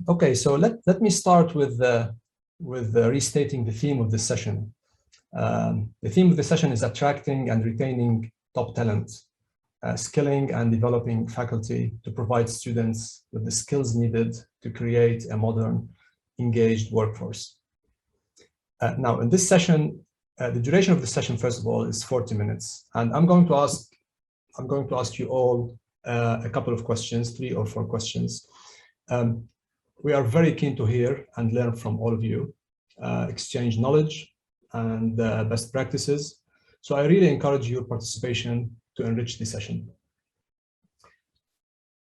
Okay, so let me start with restating the theme of this session. The theme of the session is attracting and retaining top talent, skilling and developing faculty to provide students with the skills needed to create a modern, engaged workforce. Now, in this session, the duration of the session, first of all, is 40 minutes, and I'm going to ask you all a couple of questions, 3 or 4 questions. We are very keen to hear and learn from all of you, exchange knowledge and best practices. So I really encourage your participation to enrich the session.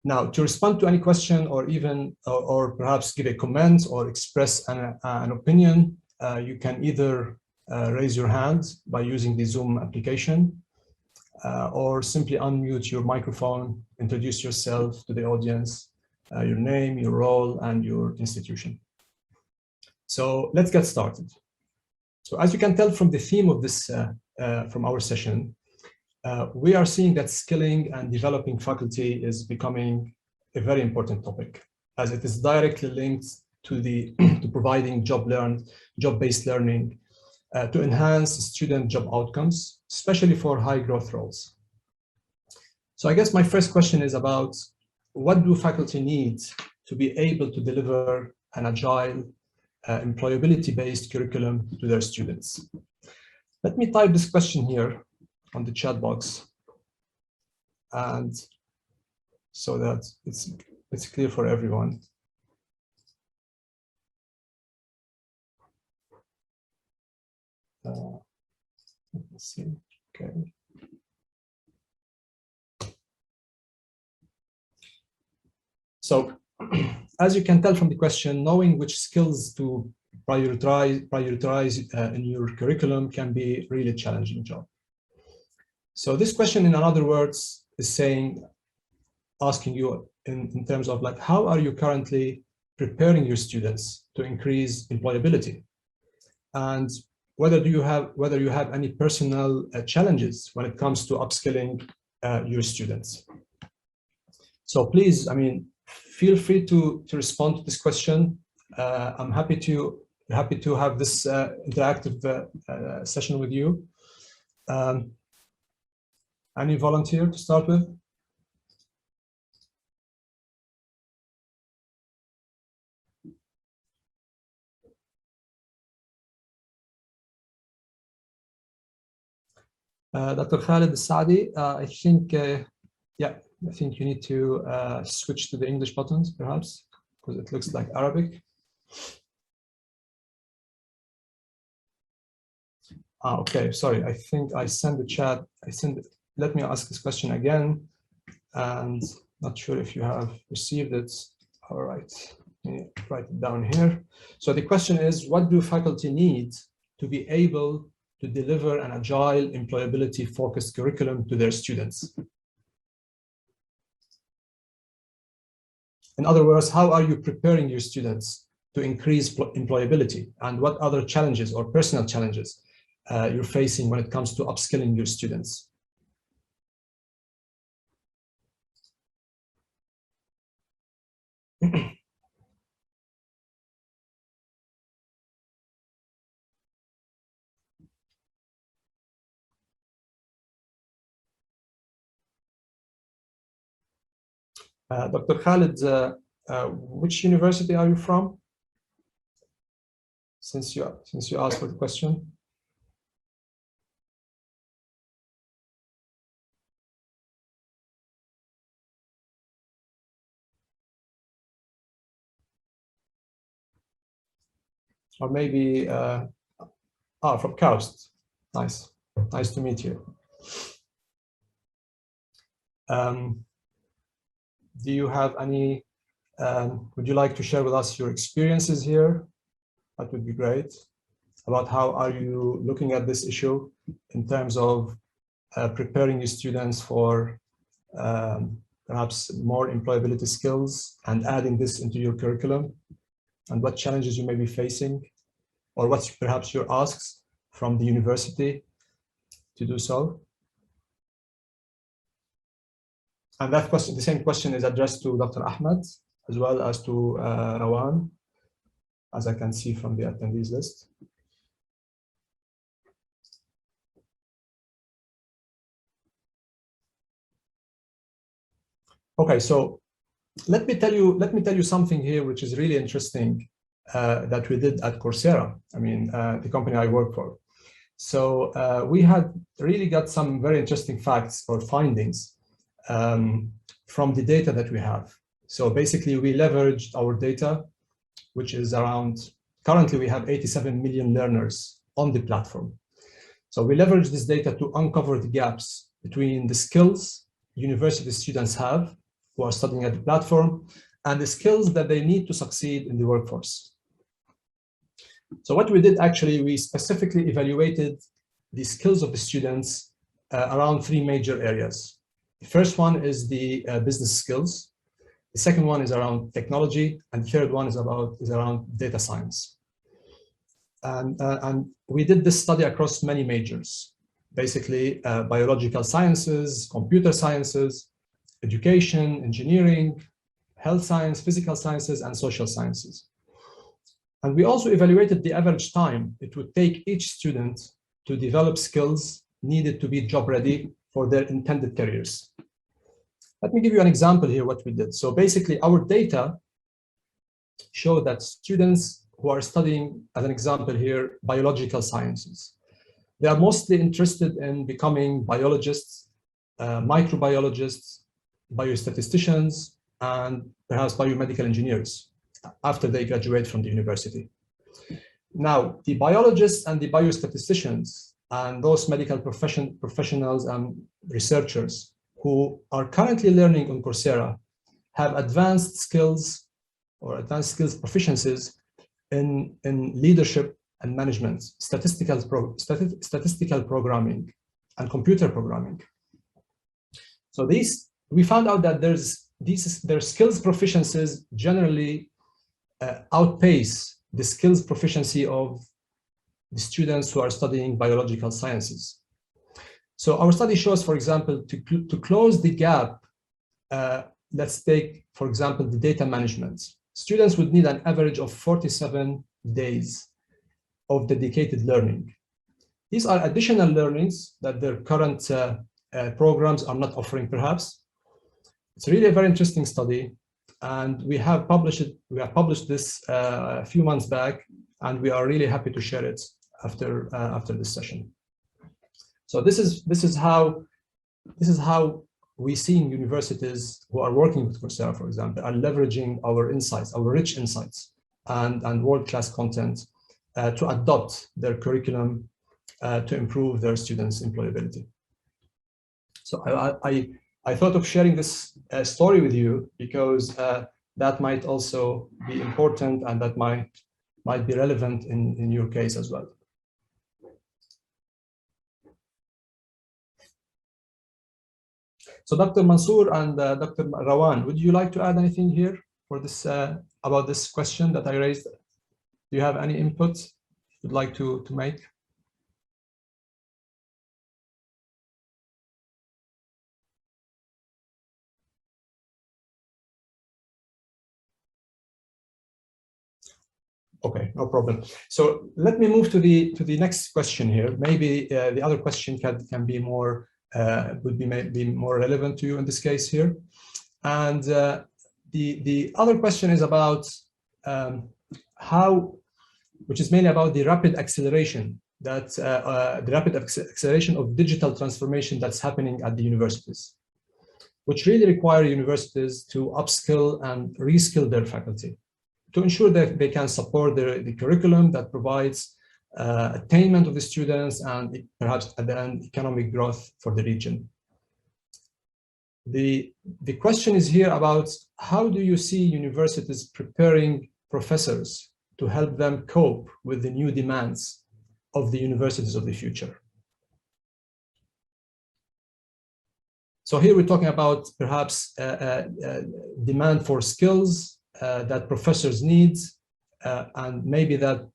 Now, to respond to any question or even, or perhaps give a comment or express an opinion, you can either raise your hand by using the Zoom application, or simply unmute your microphone, introduce yourself to the audience, your name, your role, and your institution. So let's get started. So as you can tell from the theme of this, from our session, we are seeing that skilling and developing faculty is becoming a very important topic, as it is directly linked to to providing job-based learning to enhance student job outcomes, especially for high growth roles. So I guess my first question is about what do faculty need to be able to deliver an agile, employability-based curriculum to their students? Let me type this question here on the chat box, and so that it's clear for everyone. Let's see. Okay. So, as you can tell from the question, knowing which skills to prioritize in your curriculum can be really challenging job. So this question, in other words, is asking you in terms of like, how are you currently preparing your students to increase employability, and whether you have any personal challenges when it comes to upskilling your students. So please, I mean, feel free to respond to this question. I'm happy to have this interactive session with you. Any volunteer to start with? Dr. Khalid Saadi, I think, yeah, I think you need to switch to the English buttons, perhaps, because it looks like Arabic. Okay, sorry, I think I sent the chat. Let me ask this question again, and not sure if you have received it. All right, let me write it down here. So the question is, what do faculty need to be able to deliver an agile, employability-focused curriculum to their students? In other words, how are you preparing your students to increase employability, and what other challenges or personal challenges you're facing when it comes to upskilling your students? Dr. Khalid, which university are you from? Since you asked for the question. Or maybe, from KAUST. Nice, nice to meet you. Do you have any, would you like to share with us your experiences here? That would be great. About how are you looking at this issue in terms of preparing your students for perhaps more employability skills and adding this into your curriculum, and what challenges you may be facing, or what's perhaps your asks from the university to do so? And that question, the same question is addressed to Dr. Ahmed. as well as to Rawan, as I can see from the attendees list. Okay, so let me tell you something here which is really interesting that we did at Coursera. I mean, the company I work for. So we had really got some very interesting facts or findings from the data that we have. So basically, we leveraged our data, which is around, currently we have 87 million learners on the platform. So we leveraged this data to uncover the gaps between the skills university students have who are studying at the platform and the skills that they need to succeed in the workforce. So what we did actually, we specifically evaluated the skills of the students around three major areas. The first one is the business skills. The second one is around technology, and the third one is around data science. And we did this study across many majors, basically biological sciences, computer sciences, education, engineering, health science, physical sciences, and social sciences. And we also evaluated the average time it would take each student to develop skills needed to be job ready for their intended careers. Let me give you an example here what we did. So basically our data show that students who are studying, as an example here, biological sciences, they are mostly interested in becoming biologists, microbiologists, biostatisticians, and perhaps biomedical engineers after they graduate from the university. Now, the biologists and the biostatisticians and those medical professionals and researchers who are currently learning on Coursera have advanced skills or advanced skills proficiencies in leadership and management, statistical programming, and computer programming. So we found out that their skills proficiencies generally outpace the skills proficiency of the students who are studying biological sciences. So our study shows, for example, to close the gap, let's take, for example, the data management. Students would need an average of 47 days of dedicated learning. These are additional learnings that their current programs are not offering, perhaps. It's really a very interesting study, and we have published it. We have published this a few months back, and we are really happy to share it after this session. So this is how we see in universities who are working with Coursera, for example, are leveraging our insights, our rich insights, and world-class content to adopt their curriculum to improve their students' employability. So I thought of sharing this story with you because that might also be important, and that might be relevant in your case as well. So Dr. Mansour and Dr. Rawan, would you like to add anything here for this about this question that I raised? Do you have any input you'd like to make? Okay, no problem. So let me move to the next question here. Maybe the other question can be more would be more relevant to you in this case here. And the other question is about which is mainly about the rapid acceleration of digital transformation that's happening at the universities, which really require universities to upskill and reskill their faculty to ensure that they can support the curriculum that provides attainment of the students and perhaps at the end economic growth for the region. The question is here about how do you see universities preparing professors to help them cope with the new demands of the universities of the future? So here we're talking about perhaps demand for skills that professors need, and maybe that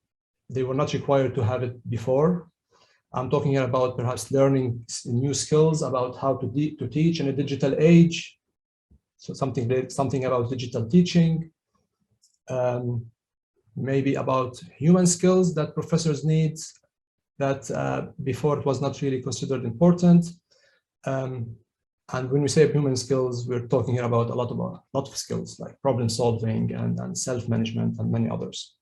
they were not required to have it before. I'm talking here about perhaps learning new skills about how to teach in a digital age, So something about digital teaching, maybe about human skills that professors need that before it was not really considered important. And when we say human skills, we're talking about a lot of skills like problem solving and self-management and many others.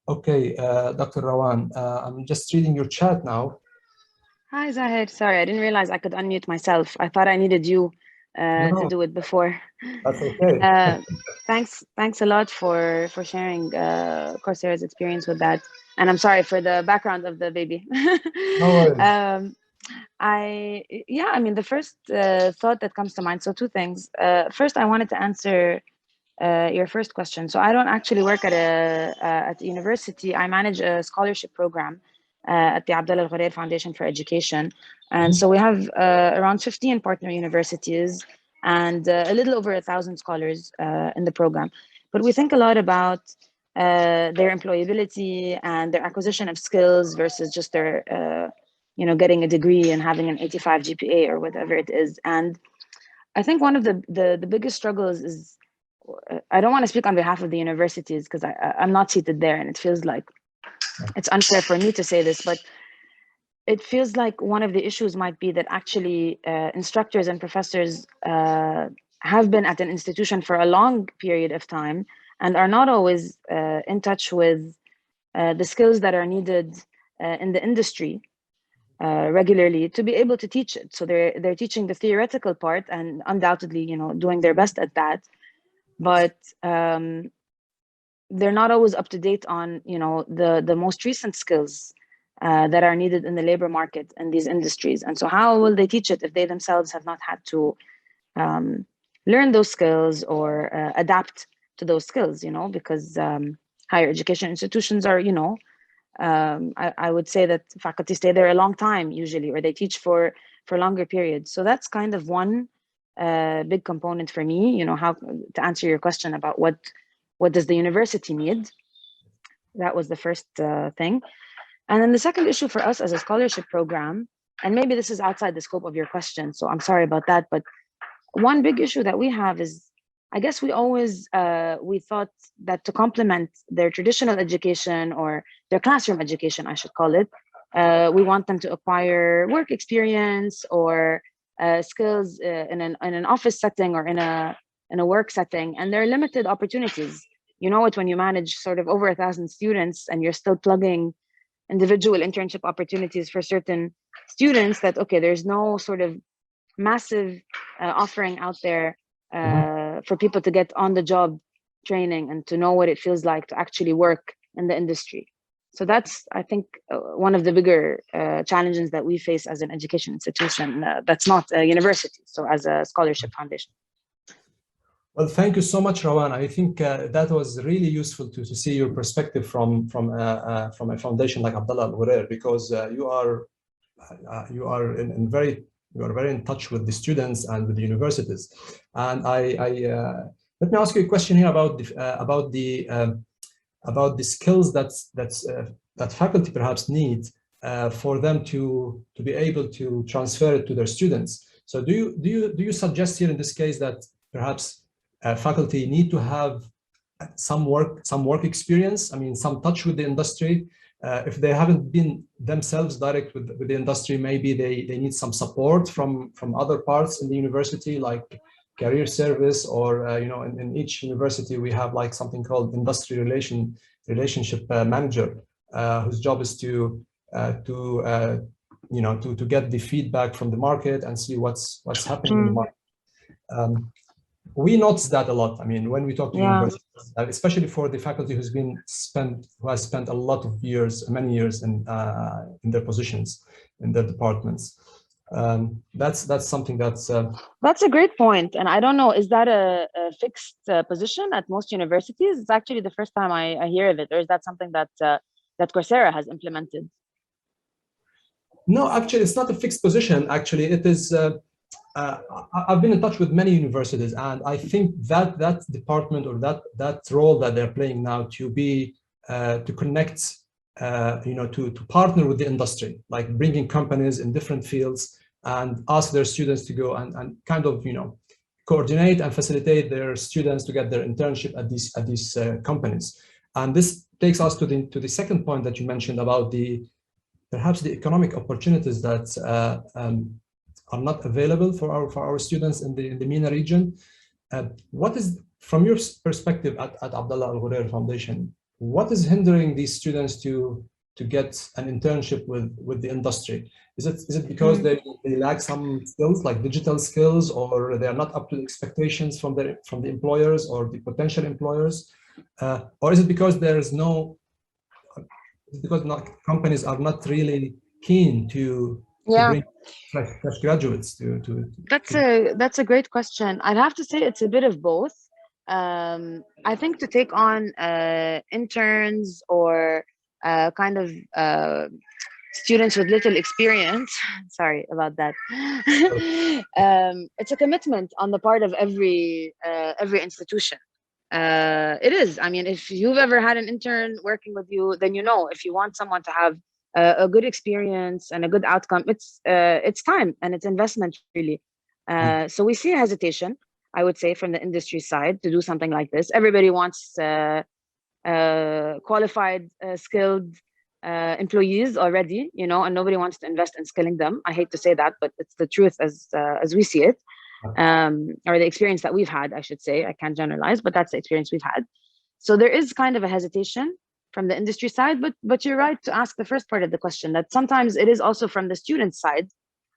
Okay, Dr. Rawan, I'm just reading your chat now. Hi, Zahid. Sorry, I didn't realize I could unmute myself. I thought I needed you to do it before. That's okay. Thanks a lot for sharing Coursera's experience with that. And I'm sorry for the background of the baby. No worries. I mean, the first thought that comes to mind. So two things. First, I wanted to answer your first question. So I don't actually work at the university. I manage a scholarship program at the Abdullah Al-Ghurair Foundation for Education. And so we have around 15 partner universities and a little over 1,000 scholars in the program. But we think a lot about their employability and their acquisition of skills versus just their, getting a degree and having an 85 GPA or whatever it is. And I think one of the biggest struggles is, I don't want to speak on behalf of the universities because I'm not seated there, and it feels like it's unfair for me to say this, but it feels like one of the issues might be that actually instructors and professors have been at an institution for a long period of time and are not always in touch with the skills that are needed in the industry regularly to be able to teach it. So they're teaching the theoretical part and undoubtedly, doing their best at that, but they're not always up to date on, the most recent skills that are needed in the labor market in these industries. And so how will they teach it if they themselves have not had to learn those skills or adapt to those skills, because higher education institutions are, I would say that faculty stay there a long time usually, or they teach for longer periods. So that's kind of one big component for me, how to answer your question about what does the university need. That was the first thing. And then the second issue for us as a scholarship program, and maybe this is outside the scope of your question, so I'm sorry about that, but one big issue that we have is, I guess we always, we thought that to complement their traditional education or their classroom education, I should call it, we want them to acquire work experience or skills in an office setting or in a work setting, and there are limited opportunities. You know it when you manage sort of over 1,000 students and you're still plugging individual internship opportunities for certain students, that okay, there's no sort of massive offering out there for people to get on the job training and to know what it feels like to actually work in the industry. So that's, I think, one of the bigger challenges that we face as an education institution that's not a university, so as a scholarship foundation. Well, thank you so much, Rawan. I think that was really useful to see your perspective from a foundation like Abdullah Al-Ghurair, because you are very in touch with the students and with the universities. And let me ask you a question here about the skills that faculty perhaps need for them to be able to transfer it to their students. So do you suggest here in this case that perhaps faculty need to have some work experience, I mean, some touch with the industry? If they haven't been themselves direct with the industry, maybe they need some support from other parts in the university, like career service, or in each university we have like something called industry relationship manager, whose job is to get the feedback from the market and see what's happening in the market. We notice that a lot. I mean, when we talk to universities, especially for the faculty who has spent a lot of years, many years in their positions, in their departments. That's something that's a great point. And I don't know, is that a fixed position at most universities? It's actually the first time I hear of it. Or is that something that Coursera has implemented? No, actually, it's not a fixed position. Actually, it is. I've been in touch with many universities, and I think that that department or that role that they're playing now to be to connect, to partner with the industry, like bringing companies in different fields and ask their students to go and kind of coordinate and facilitate their students to get their internship at these companies. And this takes us to the second point that you mentioned about perhaps the economic opportunities that are not available for our students in the MENA region. What is, from your perspective at Abdullah Al Ghurair Foundation, what is hindering these students to get an internship with the industry? Is it because they lack some skills like digital skills, or they are not up to the expectations from the employers or the potential employers, or is it because companies are not really keen to bring fresh graduates to That's a great question. I'd have to say it's a bit of both. I think to take on interns or kind of students with little experience, sorry about that. It's a commitment on the part of every institution. It is. I mean, if you've ever had an intern working with you, then you know, if you want someone to have a good experience and a good outcome, it's time and it's investment, really. So we see a hesitation, I would say, from the industry side to do something like this. Everybody wants qualified, skilled employees already, and nobody wants to invest in skilling them. I hate to say that, but it's the truth as we see it. Or the experience that we've had, I should say. I can't generalize, but that's the experience we've had. So there is kind of a hesitation from the industry side, but you're right to ask the first part of the question, that sometimes it is also from the student side,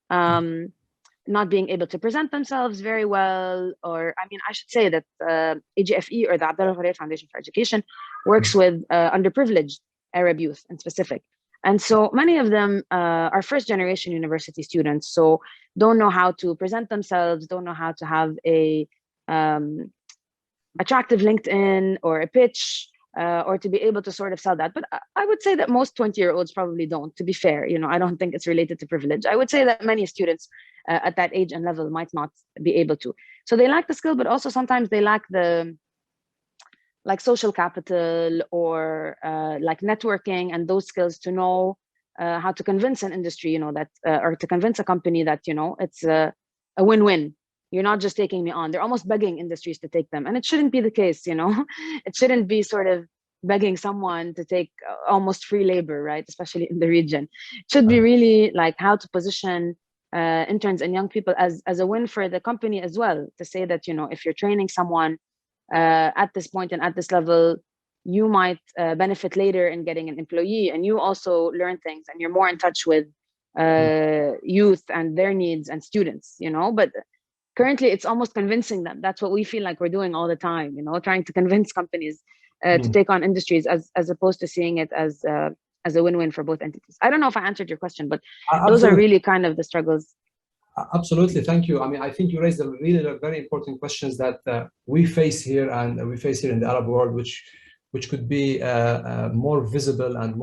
not being able to present themselves very well. Or, I mean, I should say that AGFE, or the Abdullah Ghurair Foundation for Education, works with underprivileged Arab youth in specific. And so many of them are first generation university students, so don't know how to present themselves, don't know how to have a attractive LinkedIn or a pitch, or to be able to sort of sell that. But I would say that most 20-year-olds probably don't, to be fair. I don't think it's related to privilege. I would say that many students at that age and level might not be able to. So they lack the skill, but also sometimes they lack the social capital, or like networking and those skills to know how to convince an industry, that or to convince a company that it's a win-win. You're not just taking me on. They're almost begging industries to take them, and it shouldn't be the case. It shouldn't be sort of begging someone to take almost free labor, right? Especially in the region. It should be really like how to position interns and young people as a win for the company as well, to say that if you're training someone at this point and at this level, you might benefit later in getting an employee, and you also learn things, and you're more in touch with youth and their needs and students. But currently it's almost convincing them. That's what we feel like we're doing all the time, trying to convince companies to take on industries, as opposed to seeing it as a win-win for both entities. I don't know if I answered your question, but those are really kind of the struggles. Absolutely, thank you. I mean, I think you raised really very important questions that we face here, and we face here in the Arab world, which could be more visible and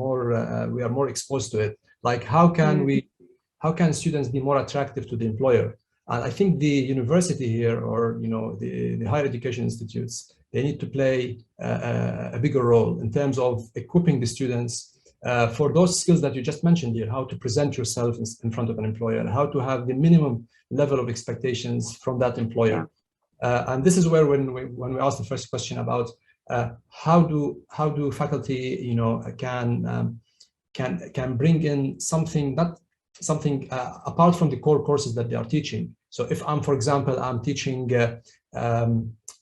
we are more exposed to it. Like, how can students be more attractive to the employer? And I think the university here, or the higher education institutes, they need to play a bigger role in terms of equipping the students for those skills that you just mentioned here: how to present yourself in front of an employer, how to have the minimum level of expectations from that employer. And this is where, when we asked the first question about how do faculty can bring in something apart from the core courses that they are teaching. So if for example, I'm teaching,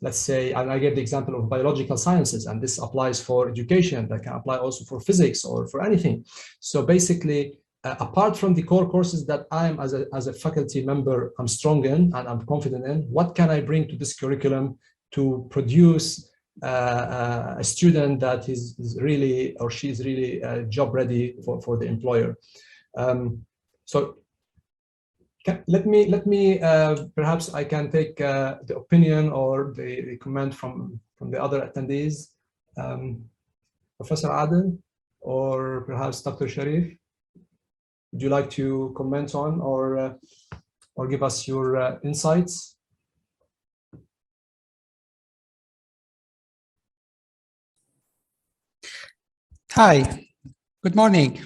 let's say, I gave the example of biological sciences, and this applies for education, that can apply also for physics or for anything. So basically, apart from the core courses that I am as a faculty member, I'm strong in and I'm confident in, what can I bring to this curriculum to produce a student that is really, or she is really job ready for the employer? So let me perhaps I can take the opinion or the comment from the other attendees. Professor Adel, or perhaps Dr. Sharif, would you like to comment on, or or give us your insights. Hi, good morning.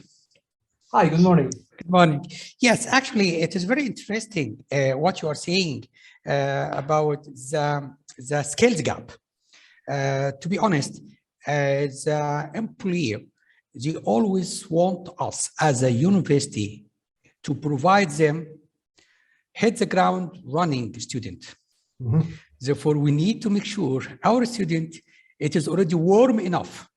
Hi, good morning. Good morning. Yes, actually, it is very interesting what you are saying about the skills gap. To be honest, as an employer, they always want us as a university to provide them hit the ground running student. Mm-hmm. Therefore, we need to make sure our student, it is already warm enough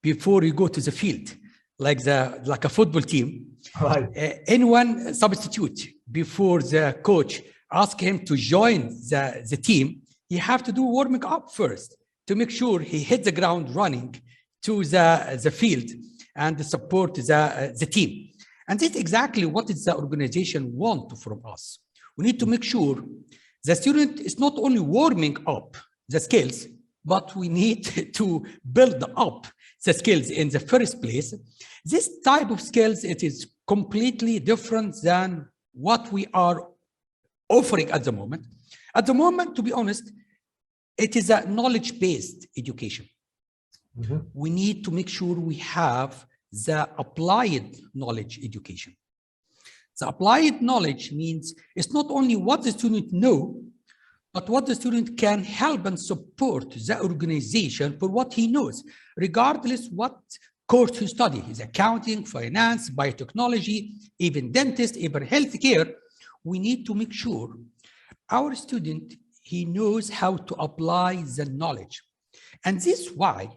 before you go to the field, like a football team. Right. Anyone substitute before the coach ask him to join the team, he have to do warming up first to make sure he hit the ground running to the field and support the team. And that's exactly what is the organization want from us. We need to make sure the student is not only warming up the skills, but we need to build up the skills in the first place. This type of skills, it is completely different than what we are offering at the moment. At the moment, to be honest, it is a knowledge-based education. Mm-hmm. We need to make sure we have the applied knowledge education. The applied knowledge means it's not only what the student knows, but what the student can help and support the organization for what he knows, regardless what course he study. Is accounting, finance, biotechnology, even dentist, even healthcare. We need to make sure our student, he knows how to apply the knowledge. And this is why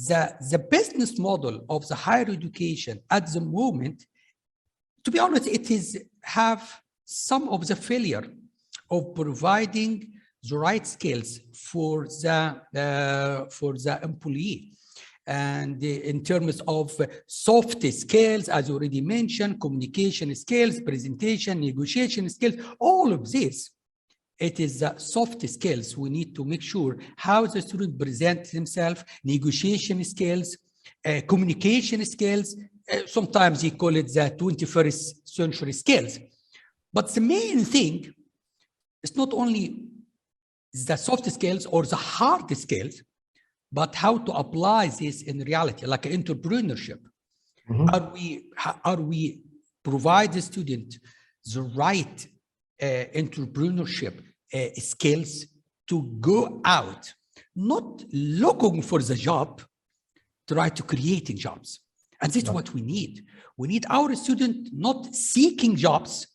the business model of the higher education at the moment, to be honest, it is have some of the failure of providing the right skills for the employee. And in terms of soft skills, as you already mentioned, communication skills, presentation, negotiation skills, all of this, it is the soft skills. We need to make sure how the student presents themselves, negotiation skills, communication skills. Sometimes you call it the 21st century skills. But the main thing, it's not only the soft skills or the hard skills, but how to apply this in reality, like entrepreneurship. Mm-hmm. Are we provide the student the right entrepreneurship skills to go out, not looking for the job, try to creating jobs. And this is what we need. We need our student not seeking jobs,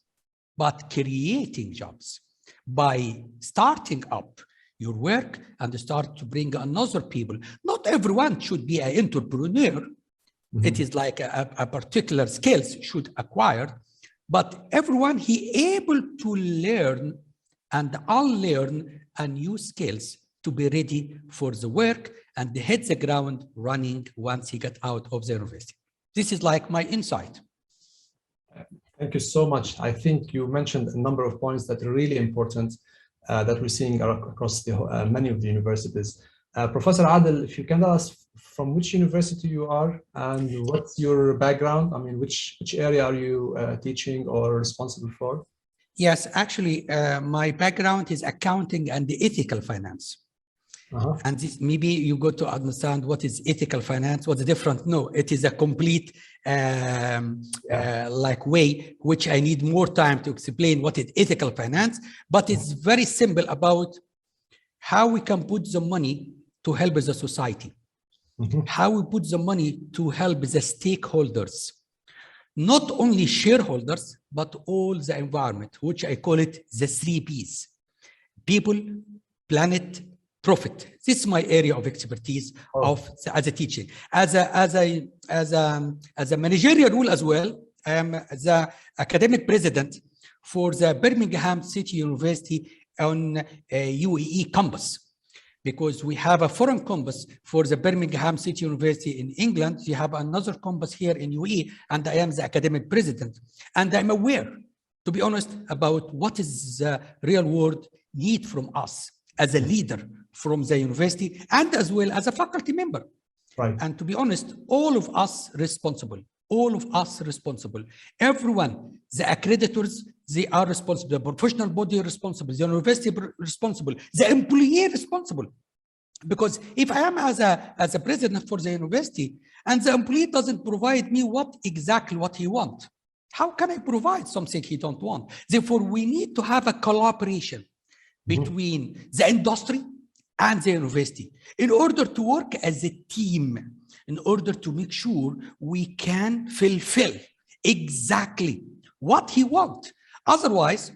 but creating jobs. By starting up your work and start to bring another people. Not everyone should be an entrepreneur. Mm-hmm. It is like a particular skills should acquire, but everyone he able to learn and unlearn a new skills to be ready for the work and hit the ground running once he got out of the university. This is like my insight. Thank you so much. I think you mentioned a number of points that are really important that we're seeing across many of the universities. Professor Adel, if you can tell us from which university you are and what's your background? I mean, which area are you teaching or responsible for? Yes, actually, my background is accounting and the ethical finance. Uh-huh. And this, maybe you got to understand what is ethical finance, what's different. No, it is a complete like way, which I need more time to explain what is ethical finance, but it's very simple about how we can put the money to help the society, mm-hmm. how we put the money to help the stakeholders, not only shareholders, but all the environment, which I call it the 3 Ps: people, planet, profit. This is my area of expertise as a teaching. As a managerial role as well, I am the academic president for the Birmingham City University on UAE campus, because we have a foreign campus for the Birmingham City University in England. We have another campus here in UAE, and I am the academic president. And I'm aware, to be honest, about what is the real world need from us as a leader from the university and as well as a faculty member. Right. And to be honest, all of us responsible all of us responsible. Everyone, the accreditors, they are responsible. The professional body responsible. The university responsible. The employee responsible. Because if I am as a president for the university and the employee doesn't provide me exactly what he wants, how can I provide something he don't want? Therefore, we need to have a collaboration between the industry and the university in order to work as a team, in order to make sure we can fulfill exactly what he wants. Otherwise,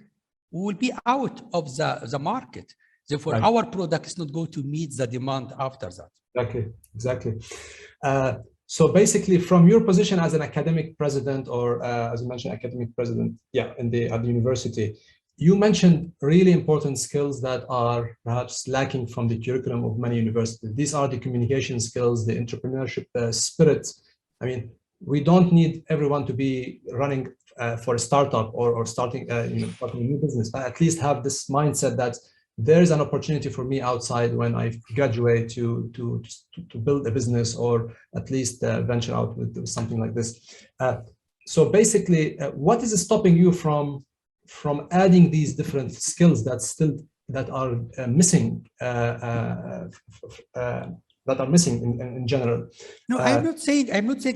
we will be out of the market. Therefore, right. Our product is not going to meet the demand after that. Exactly. So basically, from your position as an academic president, or as you mentioned, academic president, at the university, you mentioned really important skills that are perhaps lacking from the curriculum of many universities. These are the communication skills, the entrepreneurship spirit. I mean, we don't need everyone to be running for a startup or starting starting a new business, but at least have this mindset that there is an opportunity for me outside when I graduate to build a business, or at least venture out with something like this. So basically, what is stopping you from adding these different skills that are missing in general? No, I'm not saying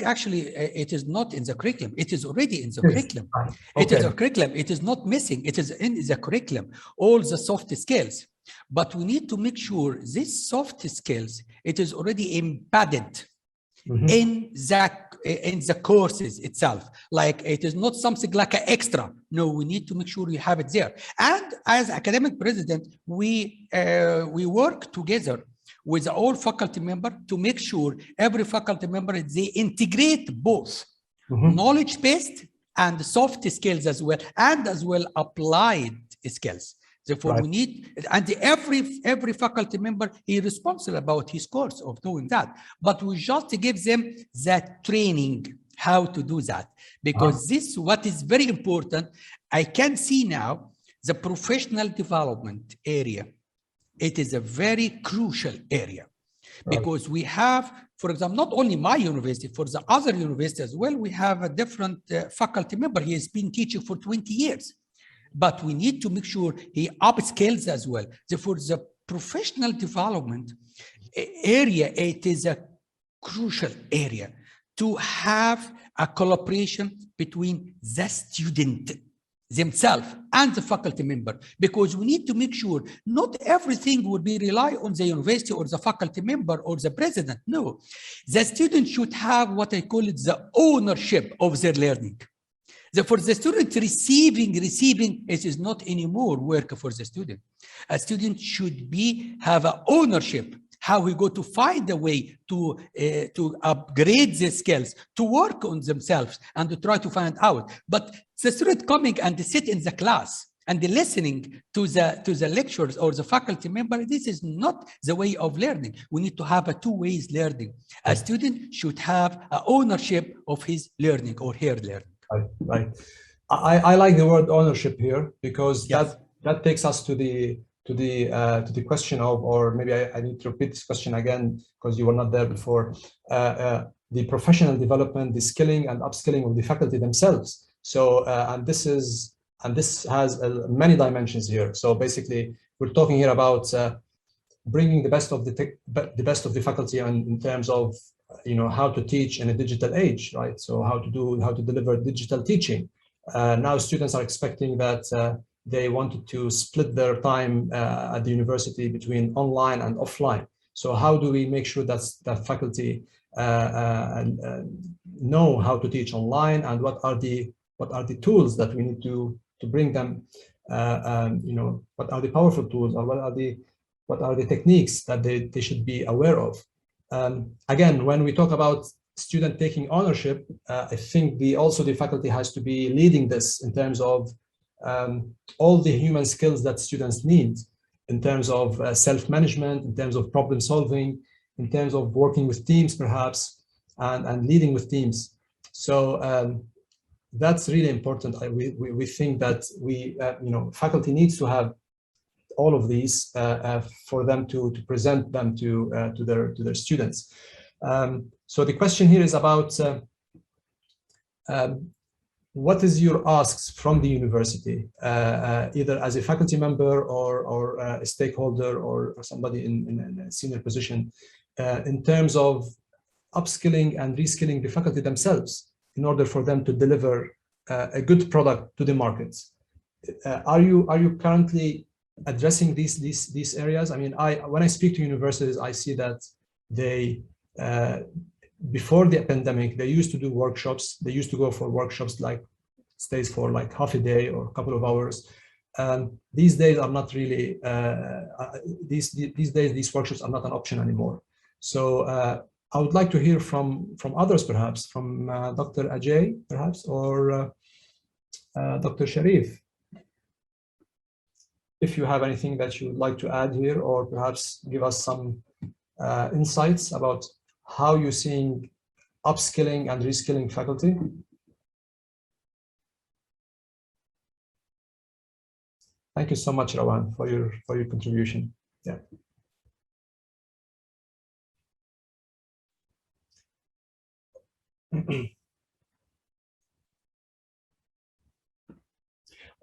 actually it is not in the curriculum. It is already in the curriculum. Okay. It is a curriculum. It is not missing. It is in the curriculum, all the soft skills. But we need to make sure these soft skills, it is already embedded in the courses itself. Like, it is not something like an extra. No, we need to make sure we have it there. And as academic president, we work together with all faculty members to make sure every faculty member, they integrate both knowledge-based and soft skills as well, and as well applied skills. Therefore, we need, and every faculty member is responsible about his course of doing that. But we just give them that training how to do that, because this what is very important. I can see now the professional development area. It is a very crucial area, because we have, for example, not only my university, for the other university as well, we have a different faculty member. He has been teaching for 20 years. But we need to make sure he upskills as well. Therefore, the professional development area, it is a crucial area to have a collaboration between the student themselves and the faculty member, because we need to make sure not everything will be rely on the university or the faculty member or the president. No, the student should have what I call it the ownership of their learning. For the student receiving, it is not anymore work for the student. A student should have an ownership, how we go to find a way to upgrade the skills, to work on themselves and to try to find out. But the student coming and sit in the class and listening to the lectures or the faculty member, this is not the way of learning. We need to have a two ways learning. A student should have an ownership of his learning or her learning. Right. I like the word ownership here, because that takes us to the question of, or maybe I need to repeat this question again because you were not there before, the professional development, the skilling and upskilling of the faculty themselves. So and this has many dimensions here. So basically, we're talking here about bringing the best of the faculty in terms of how to teach in a digital age, right? So how to deliver digital teaching. Now students are expecting that they wanted to split their time at the university between online and offline. So how do we make sure that faculty know how to teach online, and what are the tools that we need to bring them? What are the powerful tools, or what are the techniques that they should be aware of? Again, when we talk about student taking ownership, I think the faculty has to be leading this in terms of all the human skills that students need, in terms of self-management, in terms of problem solving, in terms of working with teams perhaps, and leading with teams. So that's really important. We think that faculty needs to have all of these for them to present them to their students. So the question here is about what is your asks from the university, either as a faculty member or a stakeholder or somebody in a senior position, in terms of upskilling and reskilling the faculty themselves in order for them to deliver a good product to the markets? Are you currently addressing these areas? I mean, when I speak to universities, I see that they before the pandemic, they used to do workshops. They used to go for workshops like stays for like half a day or a couple of hours. These days are not really, these days, these workshops are not an option anymore. So I would like to hear from others, perhaps from Dr. Ajay, perhaps, or Dr. Sharif, if you have anything that you would like to add here, or perhaps give us some insights about how you're seeing upskilling and reskilling faculty. Thank you so much, Rawan, for your contribution. Yeah.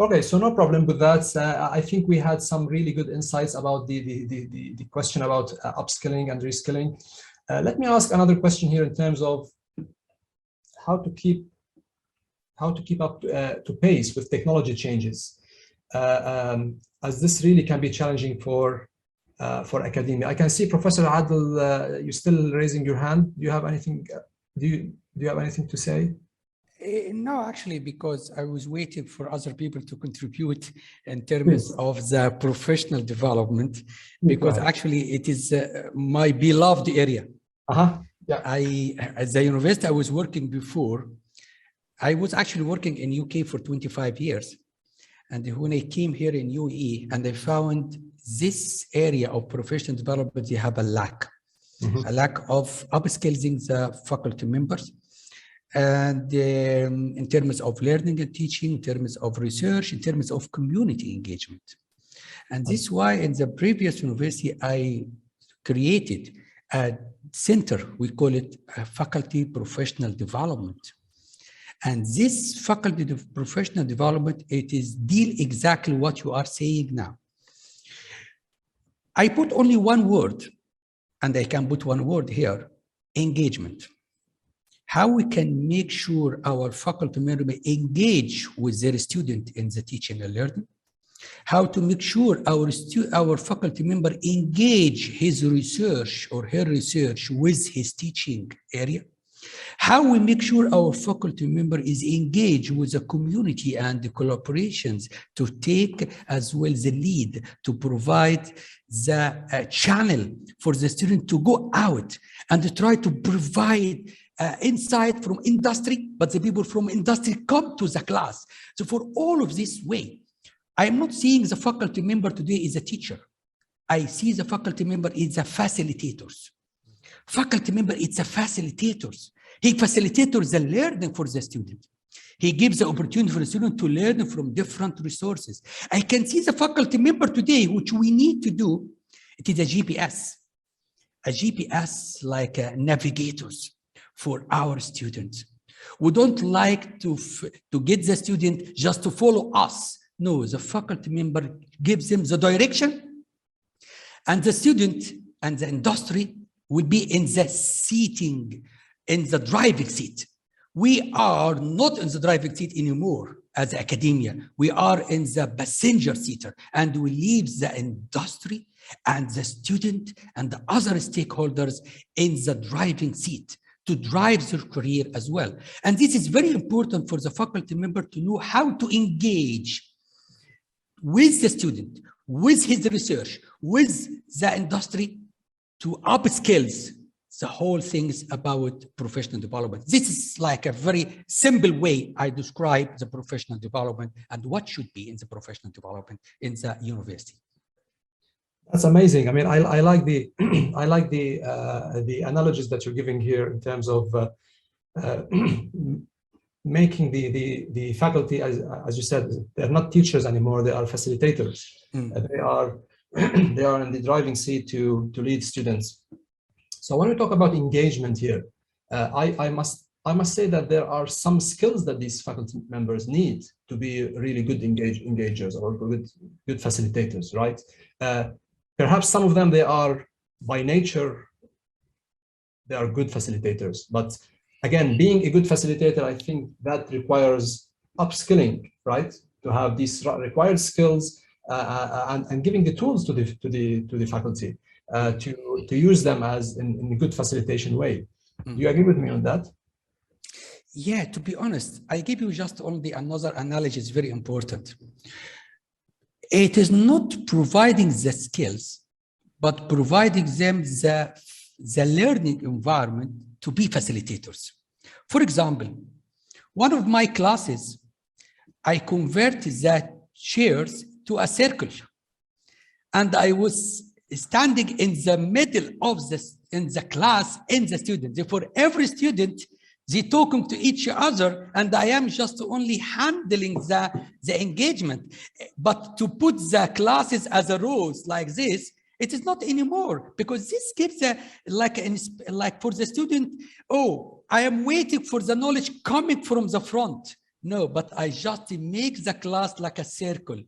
Okay, so no problem with that. I think we had some really good insights about the question about upskilling and reskilling. Let me ask another question here in terms of how to keep up to pace with technology changes, as this really can be challenging for academia. I can see Professor Adel, you're still raising your hand. Do you have anything? Do you have anything to say? No, actually, because I was waiting for other people to contribute in terms of the professional development, because actually it is my beloved area. Yeah. At the university I was working before, I was actually working in UK for 25 years. And when I came here in UAE, and I found this area of professional development, they have a lack of upskilling the faculty members. And in terms of learning and teaching, in terms of research, in terms of community engagement. And this is why in the previous university, I created a center, we call it Faculty Professional Development. And this faculty professional development, it is deal exactly what you are saying now. I put only one word, and I can put one word here, engagement. How we can make sure our faculty member engage with their student in the teaching and learning, how to make sure our faculty member engage his research or her research with his teaching area, how we make sure our faculty member is engaged with the community and the collaborations to take as well the lead to provide the channel for the student to go out and try to provide insight from industry, but the people from industry come to the class. So for all of this way, I am not seeing the faculty member today as a teacher. I see the faculty member is a facilitators. Faculty member is a facilitators. He facilitates the learning for the student. He gives the opportunity for the student to learn from different resources. I can see the faculty member today, which we need to do, it is a GPS like navigators for our students. We don't like to get the student just to follow us. No, the faculty member gives them the direction, and the student and the industry will be in the seating, in the driving seat. We are not in the driving seat anymore as academia. We are in the passenger seater, and we leave the industry and the student and the other stakeholders in the driving seat to drive their career as well. And this is very important for the faculty member to know how to engage with the student, with his research, with the industry to upskills the whole things about professional development. This is like a very simple way I describe the professional development and what should be in the professional development in the university. That's amazing. I mean, I like the I like the analogies that you're giving here in terms of making the faculty, as you said, they're not teachers anymore. They are facilitators. They are in the driving seat to lead students. So when we talk about engagement here, I must I must say that there are some skills that these faculty members need to be really good engagers or good facilitators, right? Perhaps some of them, they are by nature, they are good facilitators. But again, being a good facilitator, I think that requires upskilling, right? To have these required skills and giving the tools to the faculty to use them as in a good facilitation way. Do you agree with me on that? Yeah, to be honest, I give you just only another analogy is very important. It is not providing the skills, but providing them the learning environment to be facilitators. For example, one of my classes, I converted the chairs to a circle. And I was standing in the middle of the class in the students. Therefore, every student, they talking to each other, and I am just only handling the engagement. But to put the classes as a rows like this, it is not anymore, because this gives like for the student, oh, I am waiting for the knowledge coming from the front. No, but I just make the class like a circle.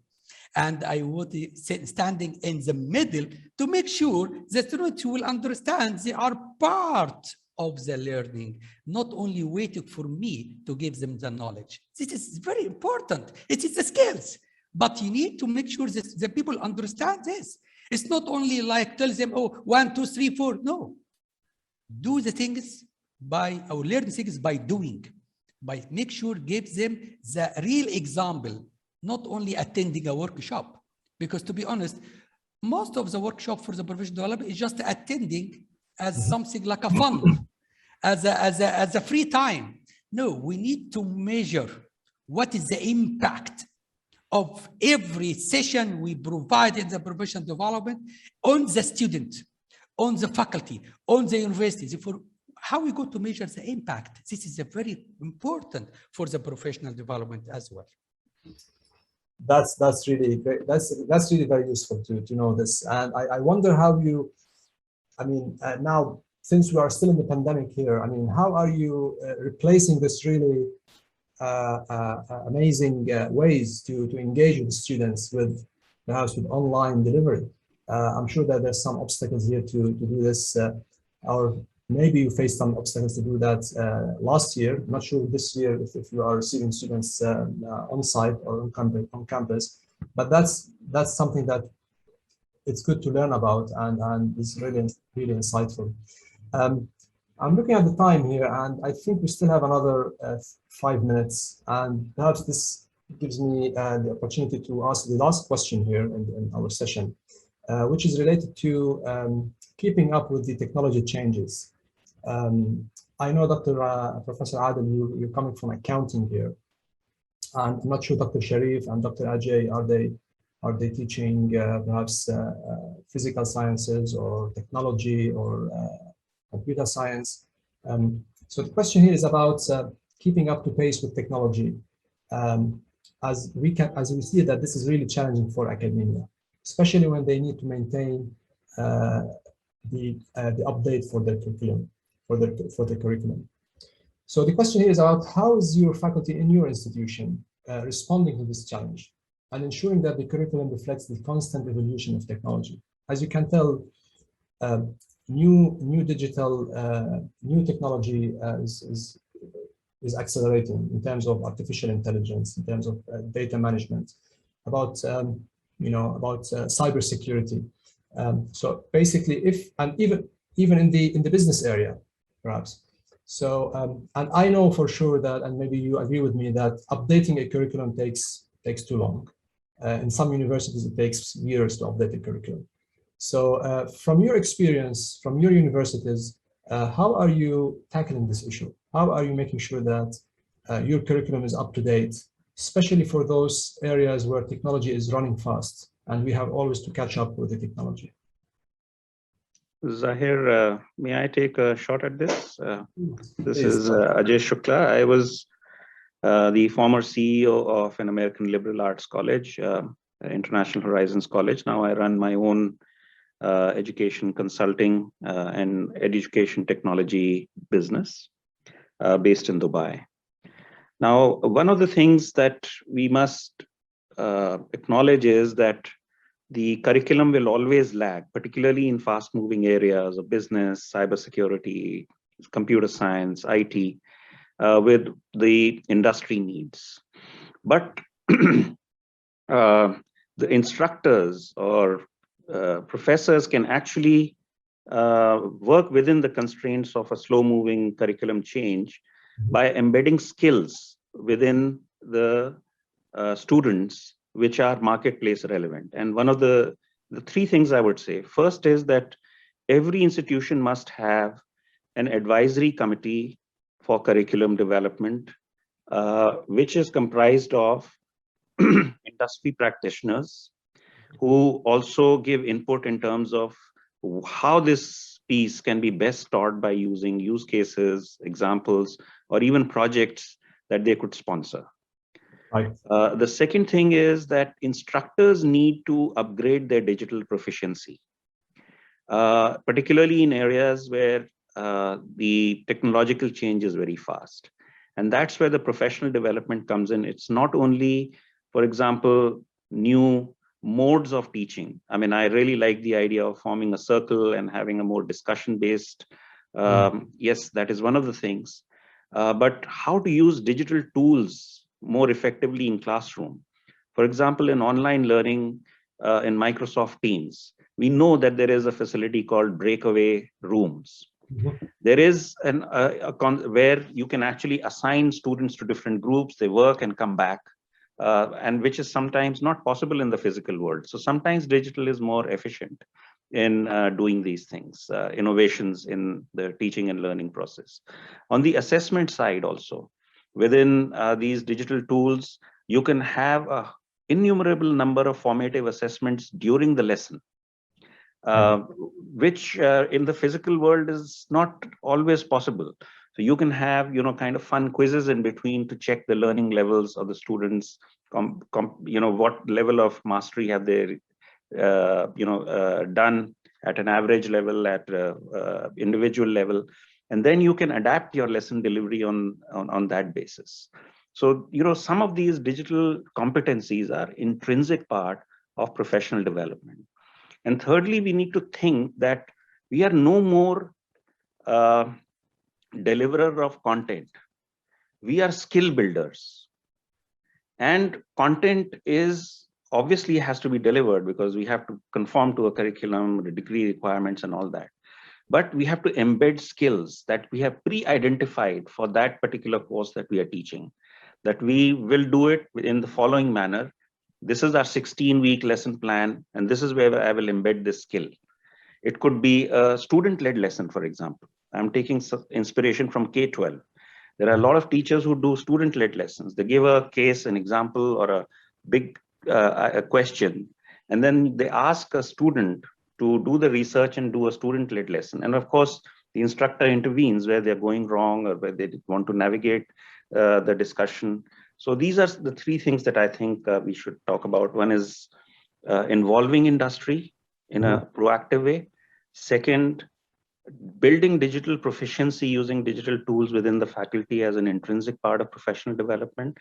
And I would sit standing in the middle to make sure the students will understand they are part of the learning, not only waiting for me to give them the knowledge. This is very important. It is the skills, but you need to make sure that the people understand this. It's not only like tell them, oh, 1, 2, 3, 4. No, do the things by, or learn things by doing, by make sure give them the real example, not only attending a workshop. Because to be honest, most of the workshop for the professional development is just attending as something like a fun, as a free time. No, we need to measure what is the impact of every session we provide in the professional development on the student, on the faculty, on the universities. For how we go to measure the impact. This is a very important for the professional development as well. That's really great. That's really very useful to know this. And I wonder how you, I mean, now since we are still in the pandemic here, I mean, how are you replacing this really amazing ways to engage with students with perhaps with online delivery? I'm sure that there's some obstacles here to do this, or maybe you faced some obstacles to do that last year. I'm not sure this year if you are receiving students on site or on campus, but that's something that it's good to learn about and is really insightful. I'm looking at the time here, and I think we still have another 5 minutes, and perhaps this gives me the opportunity to ask the last question here in our session, which is related to keeping up with the technology changes. I know Professor Adel, you're coming from accounting here, and I'm not sure Dr. Sharif and Dr. Ajay, are they teaching perhaps physical sciences or technology or computer science? So the question here is about keeping up to pace with technology, as we see that this is really challenging for academia, especially when they need to maintain the update for their curriculum, for the curriculum. So the question here is about how is your faculty in your institution responding to this challenge and ensuring that the curriculum reflects the constant evolution of technology. As you can tell, new digital, new technology is accelerating in terms of artificial intelligence, in terms of data management, about cybersecurity. So basically, even in the business area, perhaps. So and I know for sure that, and maybe you agree with me, that updating a curriculum takes too long. In some universities, it takes years to update the curriculum. So from your experience, from your universities, how are you tackling this issue? How are you making sure that your curriculum is up to date, especially for those areas where technology is running fast and we have always to catch up with the technology? Zahir, may I take a shot at this? This is Ajay Shukla. I was the former CEO of an American liberal arts college, International Horizons College. Now I run my own education consulting and education technology business. based in Dubai. Now, one of the things that we must acknowledge is that the curriculum will always lag, particularly in fast-moving areas of business, cybersecurity, computer science, IT, with the industry needs. But the instructors or professors can actually work within the constraints of a slow-moving curriculum change by embedding skills within the students which are marketplace relevant. And one of the three things I would say, first is that every institution must have an advisory committee for curriculum development, which is comprised of industry practitioners who also give input in terms of how this piece can be best taught by using use cases, examples, or even projects that they could sponsor. Right. The second thing is that instructors need to upgrade their digital proficiency, particularly in areas where the technological change is very fast. And that's where the professional development comes in. It's not only, for example, new modes of teaching. I mean, I really like the idea of forming a circle and having a more discussion-based. Yes, that is one of the things. But how to use digital tools more effectively in classroom. For example, in online learning in Microsoft Teams, we know that there is a facility called breakaway rooms. There is where you can actually assign students to different groups, they work and come back, and which is sometimes not possible in the physical world. So sometimes digital is more efficient in doing these things, innovations in the teaching and learning process. On the assessment side also, within these digital tools, you can have an innumerable number of formative assessments during the lesson, which in the physical world is not always possible. So you can have, kind of fun quizzes in between to check the learning levels of the students, what level of mastery have they, done at an average level, at individual level. And then you can adapt your lesson delivery on that basis. So, some of these digital competencies are intrinsic part of professional development. And thirdly, we need to think that we are no more deliverer of content. We are skill builders. And content is obviously has to be delivered because we have to conform to a curriculum, the degree requirements and all that. But we have to embed skills that we have pre-identified for that particular course that we are teaching, that we will do it in the following manner. This is our 16-week lesson plan, and this is where I will embed this skill. It could be a student-led lesson, for example. I'm taking inspiration from K-12. There are a lot of teachers who do student-led lessons. They give a case, an example, or a big a question, and then they ask a student to do the research and do a student-led lesson. And of course, the instructor intervenes where they're going wrong or where they want to navigate the discussion. So these are the three things that I think we should talk about. One is involving industry in a proactive way. Second, building digital proficiency using digital tools within the faculty as an intrinsic part of professional development.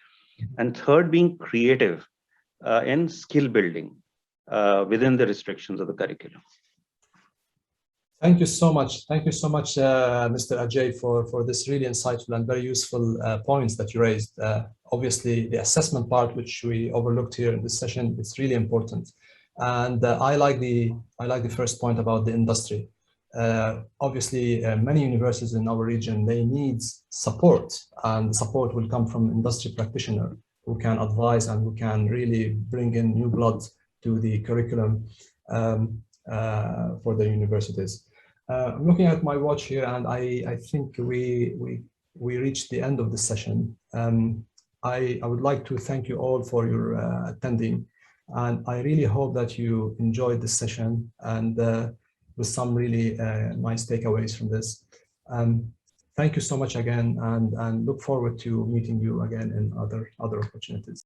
And third, being creative in skill building within the restrictions of the curriculum. Thank you so much. Thank you so much, Mr. Ajay, for this really insightful and very useful points that you raised. Obviously, the assessment part, which we overlooked here in this session, is really important. And I like the first point about the industry. Obviously, many universities in our region, they need support, and support will come from industry practitioner who can advise and who can really bring in new blood to the curriculum for the universities. I'm looking at my watch here, and I think we reached the end of the session. I would like to thank you all for your attending, and I really hope that you enjoyed this session and with some really nice takeaways from this. Thank you so much again, and look forward to meeting you again in other opportunities.